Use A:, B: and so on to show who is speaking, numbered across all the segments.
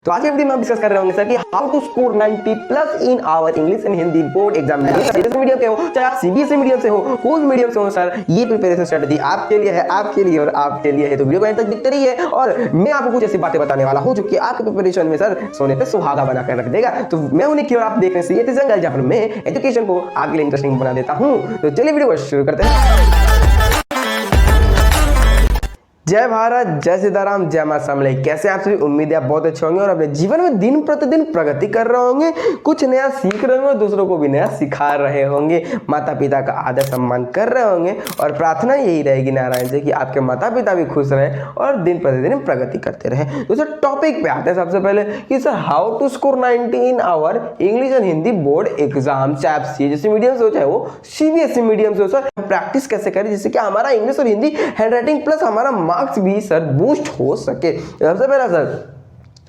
A: तो आज के वीडियो में हम डिस्कस कर रहे होंगे सर कि how to score 90 plus in our English and Hindi board exam medium के हो चाहे आप सीबीएसई मीडियम से हो कोई भी मीडियम से हो सर ये प्रिपरेशन स्ट्रेटजी आपके लिए है आपके लिए और आपके लिए है। तो वीडियो को अंत तक देखते रहिए और मैं आपको कुछ ऐसी बातें बताने वाला हूं जो कि आपके प्रिपरेशन में सर सोने पे सुहागा बना कर रख देगा। तो मैं उन्हें की और आप देख रहे हैं जंगल जहां मैं एजुकेशन को आपके लिए इंटरेस्टिंग बना देता हूं। तो चलिए वीडियो को शुरू करते हैं। जय भारत, जय सीताराम, जय मां समले। कैसे आप सभी? उम्मीद है आप बहुत अच्छे होंगे और अपने जीवन में दिन प्रतिदिन प्रगति कर रहे होंगे, कुछ नया सीख रहे होंगे और दूसरों को भी नया सिखा रहे होंगे, माता पिता का आदर सम्मान कर रहे होंगे और प्रार्थना यही रहेगी नारायण से कि आपके माता पिता भी खुश रहे और दिन प्रतिदिन प्रगति करते रहे। तो सर टॉपिक पे आते हैं सबसे पहले कि sir how to score 90 in our English and Hindi board exam, चाहे आप सीबीएसई मीडियम से हो चाहे वो सीबीएसई मीडियम से हो। सर प्रैक्टिस कैसे करें जिससे कि हमारा इंग्लिश और हिंदी हैंडराइटिंग प्लस हमारा मार्क्स भी सर बूस्ट हो सके। सबसे पहला सर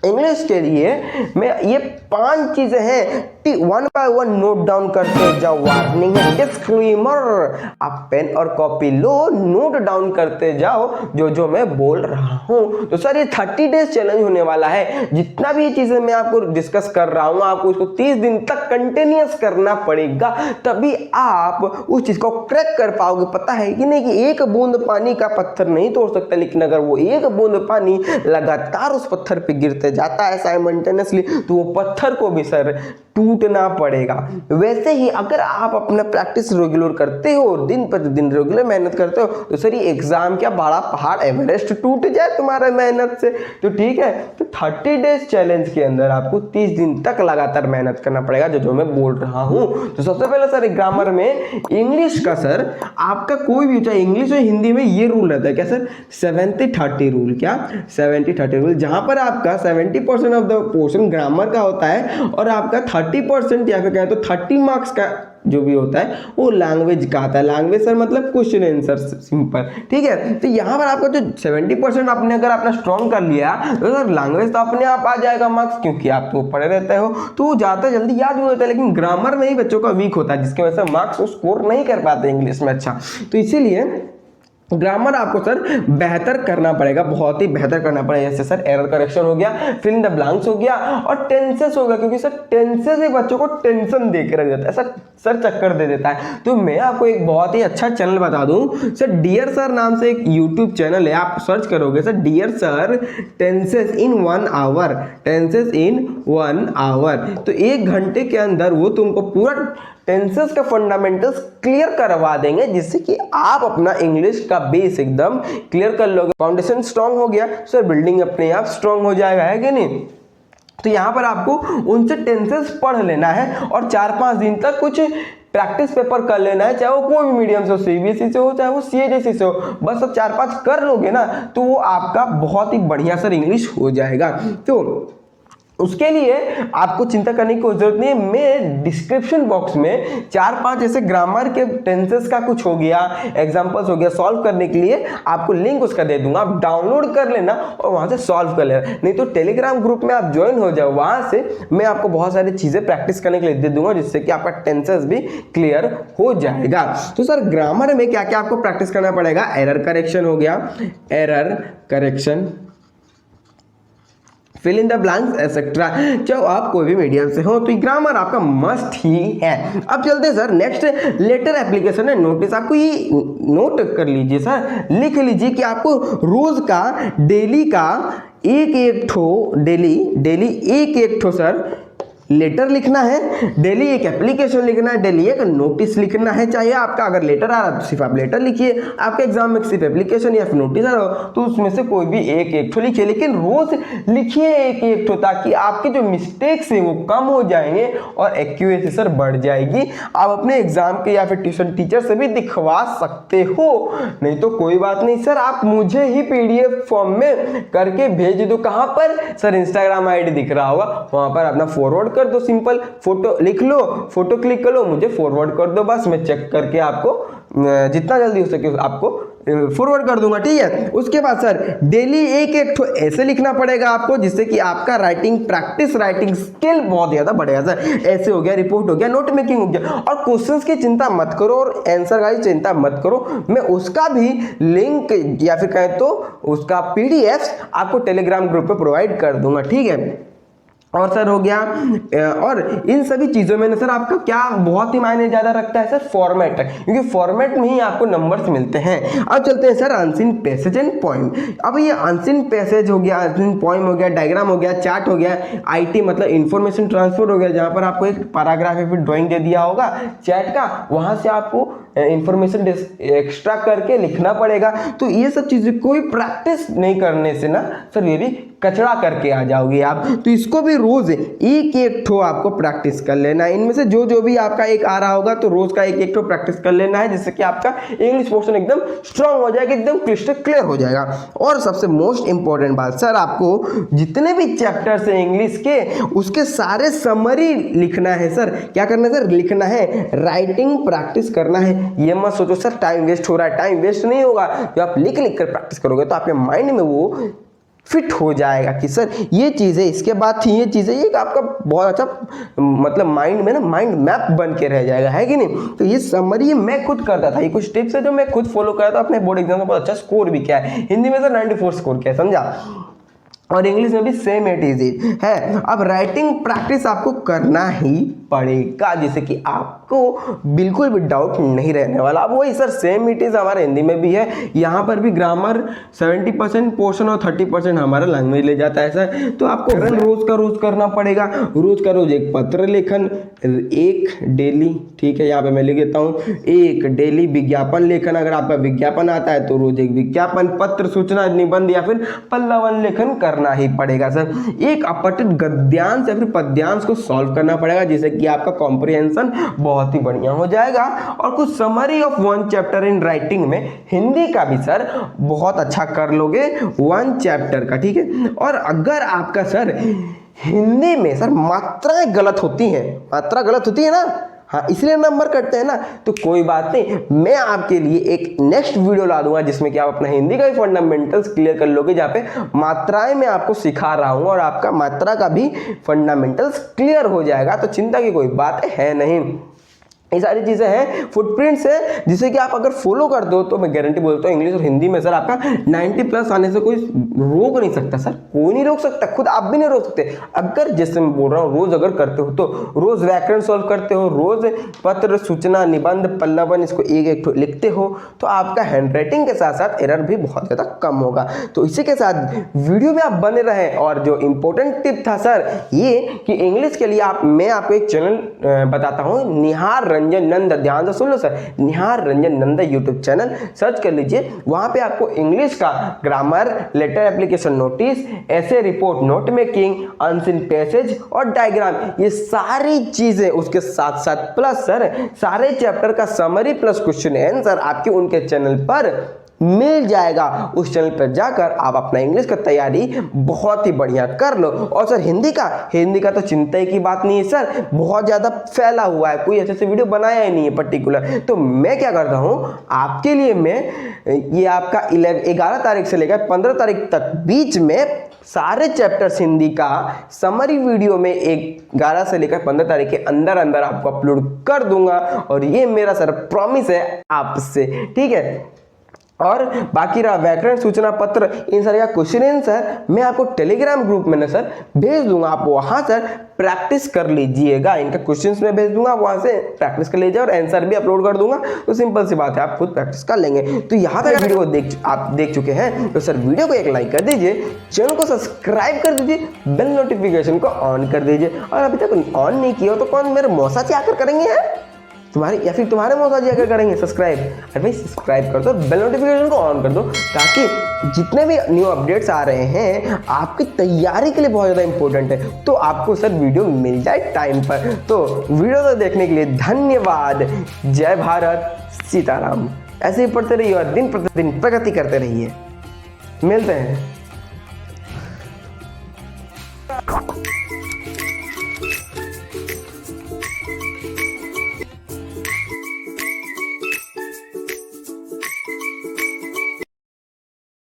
A: इंग्लिश के लिए मैं ये 5 चीजें हैं, one by one note down करते जाओ। वार्निंग है, डिस्क्लेमर, आप पेन और कॉपी लो, नोट डाउन करते जाओ जो जो मैं बोल रहा हूं। तो सर ये 30 डेज चैलेंज होने वाला है। जितना भी ये चीजें मैं आपको डिस्कस कर रहा हूं आपको इसको 30 दिन तक कंटिन्यूअस करना पड़ेगा, तभी आप उस चीज को क्रैक कर पाओगे। पता है कि नहीं कि एक बूंद पानी का पत्थर नहीं तोड़ सकता, लेकिन अगर वो एक बूंद पानी लगातार उस पत्थर पे गिरते जाता है साइमल्टेनियसली तो वो पत्थर को भी सर टूटना पड़ेगा। वैसे ही अगर आप अपना प्रैक्टिस रेगुलर करते हो, दिन प्रतिदिन रेगुलर मेहनत करते हो, तो सर ये एग्जाम क्या बड़ा पहाड़ एवरेस्ट टूट जाए तुम्हारा मेहनत से। तो ठीक है, तो 30 डेज चैलेंज के अंदर आपको 30 दिन तक लगातार मेहनत करना पड़ेगा जो जो मैं बोल रहा हूं। तो सबसे पहले सर ग्रामर में इंग्लिश का सर आपका कोई भी चाहे इंग्लिश और हिंदी में ये रूल रहता है क्या सर, 70-30 रूल। क्या 70-30 रूल, जहां पर आपका 70% ऑफ द पोर्शन ग्रामर का होता है और आपका 30% या फिर कहें तो 30 मार्क्स का जो भी होता है वो लैंग्वेज का आता है। लैंग्वेज सर मतलब क्वेश्चन आंसर सिंपल, ठीक है। तो यहाँ पर आपका जो 70% आपने अगर अपना स्ट्रॉन्ग कर लिया तो सर लैंग्वेज तो अपने आप आ जाएगा मार्क्स, क्योंकि आप तो पढ़े रहते हो तो ज़्यादा जल्दी याद भी होता है। लेकिन ग्रामर में ही बच्चों का वीक होता है जिसकी वजह से मार्क्स स्कोर नहीं कर पाते इंग्लिश में अच्छा। तो इसीलिए ग्रामर आपको सर बेहतर करना पड़ेगा, बहुत ही बेहतर करना पड़ेगा। जैसे सर एरर करेक्शन हो गया, फिल इन द ब्लैंक्स हो गया और टेंसेस हो गया, क्योंकि सर टेंसेस ही बच्चों को टेंशन दे के रख देता है सर चक्कर दे देता है। तो मैं आपको एक बहुत ही अच्छा चैनल बता दूं सर, डियर सर नाम से एक यूट्यूब चैनल है, आप सर्च करोगे sir dear sir tenses in 1 hour, tenses in 1 hour. तो 1 घंटे के अंदर वो तुमको पूरा टेंसेस का फंडामेंटल्स क्लियर करवा देंगे, जिससे कि आप अपना इंग्लिश का बेस एकदम क्लियर कर लोगे। फाउंडेशन स्ट्रांग हो गया सर, बिल्डिंग अपने आप स्ट्रांग हो जाएगा, है कि नहीं। तो यहाँ पर आपको उनसे टेंसेस पढ़ लेना है और 4-5 दिन तक कुछ प्रैक्टिस पेपर कर लेना है, चाहे वो कोई भी मीडियम से हो, सीबीएसई से हो चाहे वो सीएचएसई से हो। बस अब 4-5 कर लोगे ना तो वो आपका बहुत ही बढ़िया सर इंग्लिश हो जाएगा। तो उसके लिए आपको चिंता करने की कोई जरूरत नहीं है। मैं डिस्क्रिप्शन बॉक्स में 4-5 ऐसे ग्रामर के टेंसेस का कुछ हो गया, एग्जांपल्स हो गया, सॉल्व करने के लिए आपको लिंक उसका दे दूंगा, आप डाउनलोड कर लेना और वहां से सॉल्व कर लेना। नहीं तो टेलीग्राम ग्रुप में आप ज्वाइन हो जाओ, वहां से मैं आपको बहुत सारी चीजें प्रैक्टिस करने के लिए दे दूंगा, जिससे कि आपका टेंसेस भी क्लियर हो जाएगा। तो सर ग्रामर में क्या क्या आपको प्रैक्टिस करना पड़ेगा, एरर करेक्शन हो गया, error correction, fill in the blanks etcetera. चाहे आप कोई भी मीडियम से हो तो ग्रामर आपका मस्ट ही है। अब चलते हैं सर नेक्स्ट, लेटर एप्लीकेशन है नोटिस। आपको ये नोट कर लीजिए सर, लिख लीजिए कि आपको रोज का डेली का एक ठो डेली एक ठो सर लेटर लिखना है, डेली एक एप्लीकेशन लिखना है, डेली एक नोटिस लिखना है। चाहे आपका अगर लेटर आ रहा है तो सिर्फ आप लेटर लिखिए, आपके एग्जाम में सिर्फ एप्लीकेशन या फिर नोटिस आ रहा हो तो उसमें से कोई भी एक ठो लिखिए, लेकिन रोज लिखिए एक ठो, ताकि आपके जो मिस्टेक्स है वो कम हो जाएंगे और एक्यूरेसी सर बढ़ जाएगी। आप अपने एग्जाम के या फिर ट्यूशन टीचर से भी दिखवा सकते हो, नहीं तो कोई बात नहीं सर, आप मुझे ही पीडीएफ फॉर्म में करके भेज दो। कहाँ पर सर, इंस्टाग्राम आईडी दिख रहा होगा, वहां पर अपना फॉरवर्ड कर दो, सिंपल फोटो लिख लो, फोटो क्लिक कर लो, मुझे फॉरवर्ड कर दो, बस मैं चेक करके आपको जितना जल्दी हो सके आपको फॉरवर्ड कर दूंगा, ठीक है। उसके बाद सर डेली एक ठो ऐसे लिखना पड़ेगा आपको, जिससे कि आपका राइटिंग प्रैक्टिस, राइटिंग स्किल बहुत ज्यादा बढ़ेगा सर। ऐसे हो गया, रिपोर्ट हो गया, नोट मेकिंग हो गया, और क्वेश्चंस की चिंता मत करो और आंसर की चिंता मत करो, मैं उसका भी लिंक या फिर कहें तो उसका पीडीएफ आपको टेलीग्राम ग्रुप पे प्रोवाइड कर दूंगा, ठीक है। और सर हो गया और इन सभी चीज़ों में ना सर आपका क्या बहुत ही मायने ज़्यादा रखता है सर, फॉर्मेट, क्योंकि फॉर्मेट में ही आपको नंबर्स मिलते हैं। अब चलते हैं sir unseen passage and poem. अब ये अनसीन पैसेज हो गया, अनसीन पोएम हो गया, डायग्राम हो गया, चार्ट हो गया, आईटी मतलब इंफॉर्मेशन ट्रांसफर हो गया, जहाँ पर आपको एक पैराग्राफ या फिर ड्राइंग दे दिया होगा चैट का, वहाँ से आपको इंफॉर्मेशन एक्स्ट्रा करके लिखना पड़ेगा। तो ये सब चीज़ें कोई प्रैक्टिस नहीं करने से ना सर ये भी कचरा करके आ जाओगे आप। तो इसको भी रोज एक एक ठो आपको प्रैक्टिस कर लेना है। इनमें से जो भी आपका एक आ रहा होगा तो रोज का एक एक ठो प्रैक्टिस कर लेना है, जिससे कि आपका इंग्लिश पोर्शन एकदम स्ट्रांग हो जाएगा, एकदम क्लिस्टर क्लियर हो जाएगा। और सबसे मोस्ट इंपॉर्टेंट बात सर, आपको जितने भी चैप्टर्स हैं इंग्लिश के उसके सारे समरी लिखना है सर। क्या करना है सर? लिखना है, राइटिंग प्रैक्टिस करना है। ये मत सोचो सर टाइम वेस्ट हो रहा है, टाइम वेस्ट नहीं होगा। जब आप लिख कर प्रैक्टिस करोगे तो आपके माइंड में वो फिट हो जाएगा कि सर ये चीज़ है, इसके बाद थी ये चीज़ है, ये आपका बहुत अच्छा मतलब माइंड में ना माइंड मैप बन के रह जाएगा, है कि नहीं। तो ये समरी मैं खुद करता था, ये कुछ टिप्स है जो मैं खुद फॉलो करता था, अपने बोर्ड एग्जाम में बहुत अच्छा स्कोर भी किया है। हिंदी में सर 94 स्कोर किया है, समझा, और इंग्लिश में भी सेम इट इज है। अब राइटिंग प्रैक्टिस आपको करना ही पड़ेगा, जिससे कि आपको बिल्कुल भी डाउट नहीं रहने वाला। अब वही सर सेम इट इज हमारे हिंदी में भी है, यहाँ पर भी ग्रामर 70% पोर्शन और 30% हमारा लैंग्वेज ले जाता है सर। तो आपको रोज का रोज करना पड़ेगा, रोज का रोज एक पत्र लेखन, एक डेली, ठीक है यहाँ पे मैं लिख देता हूँ, एक डेली विज्ञापन लेखन। अगर आपका विज्ञापन आता है तो रोज एक विज्ञापन, पत्र, सूचना, निबंध या फिर पल्लवन लेखन करना ही पड़ेगा सर। एक अपठित गद्यांश या फिर पद्यांश को सॉल्व करना पड़ेगा, जिससे कि आपका कॉम्प्रिहेंशन बहुत ही बढ़िया हो जाएगा। और कुछ summary of one chapter in writing में हिंदी का भी सर बहुत अच्छा कर लोगे, वन चैप्टर का, ठीक है। और अगर आपका सर हिंदी में सर मात्राएं गलत होती हैं, मात्रा गलत होती है ना, हाँ इसलिए नंबर कटते हैं ना, तो कोई बात नहीं, मैं आपके लिए एक नेक्स्ट वीडियो ला दूंगा जिसमें कि आप अपना हिंदी का भी फंडामेंटल्स क्लियर कर लोगे, जहाँ पे मात्राएं मैं आपको सिखा रहा हूँ और आपका मात्रा का भी फंडामेंटल्स क्लियर हो जाएगा। तो चिंता की कोई बात है नहीं। ये सारी चीज़ें हैं, फुटप्रिंट्स है, जिसे कि आप अगर फॉलो कर दो तो मैं गारंटी बोलता हूँ इंग्लिश और हिंदी में सर आपका 90+ आने से कोई रोक नहीं सकता सर, कोई नहीं रोक सकता, खुद आप भी नहीं रोक सकते। अगर जैसे मैं बोल रहा हूँ रोज अगर करते हो तो रोज व्याकरण सॉल्व करते हो, रोज पत्र, सूचना, निबंध, पल्लवन इसको एक एक लिखते हो, तो आपका हैंड राइटिंग के साथ साथ एरर भी बहुत ज़्यादा कम होगा। तो इसी के साथ वीडियो में आप बने रहें। और जो इंपॉर्टेंट टिप था सर ये कि इंग्लिश के लिए मैं आपको एक चैनल बताता हूँ, निहार रंजन नंद, ध्यान से सुन लो सर, निहार रंजन नंद यूट्यूब चैनल सर्च कर लीजिए। वहां पे आपको इंग्लिश का ग्रामर, लेटर एप्लीकेशन नोटिस, ऐसे report, note making, unseen passage और डायग्राम, ये सारी चीजें उसके साथ साथ प्लस सर सारे चैप्टर का समरी प्लस क्वेश्चन आंसर आपके उनके चैनल पर मिल जाएगा। उस चैनल पर जाकर आप अपना इंग्लिश का तैयारी बहुत ही बढ़िया कर लो। और सर हिंदी का तो चिंता ही की बात नहीं है सर, बहुत ज़्यादा फैला हुआ है, कोई अच्छे से वीडियो बनाया ही नहीं है पर्टिकुलर। तो मैं क्या करता हूँ आपके लिए, मैं ये आपका 11 तारीख से लेकर 15 तारीख तक बीच में सारे चैप्टर्स हिंदी का समरी वीडियो में 11 से लेकर 15 तारीख के अंदर अंदर आपको अपलोड कर दूंगा। और ये मेरा सर प्रॉमिस है आपसे, ठीक है। और बाकी रहा व्याकरण, सूचना पत्र, इन सारे का क्वेश्चन आंसर मैं आपको टेलीग्राम ग्रुप में ना सर भेज दूंगा, आप वहां सर प्रैक्टिस कर लीजिएगा। इनका क्वेश्चंस में भेज दूंगा, वहां से प्रैक्टिस कर लीजिए और आंसर भी अपलोड कर दूंगा। तो सिंपल सी बात है, आप खुद प्रैक्टिस कर लेंगे। तो यहाँ तक वीडियो आप देख चुके हैं तो सर वीडियो को एक लाइक कर दीजिए, चैनल को सब्सक्राइब कर दीजिए, बेल नोटिफिकेशन को ऑन कर दीजिए। और अभी तक ऑन नहीं किया हो तो कौन मेरे मौसा आकर करेंगे यार, तुम्हारे या फिर तुम्हारे मौसा जी अगर करेंगे सब्सक्राइब। अरे भाई सब्सक्राइब कर दो, बेल नोटिफिकेशन को ऑन कर दो, ताकि जितने भी न्यू अपडेट्स आ रहे हैं आपकी तैयारी के लिए बहुत ज़्यादा इंपॉर्टेंट है, तो आपको सर वीडियो मिल जाए टाइम पर। तो वीडियो तो देखने के लिए धन्यवाद। जय भारत, सीताराम। ऐसे ही पढ़ते रहिए और दिन प्रतिदिन प्रगति करते रहिए। मिलते हैं।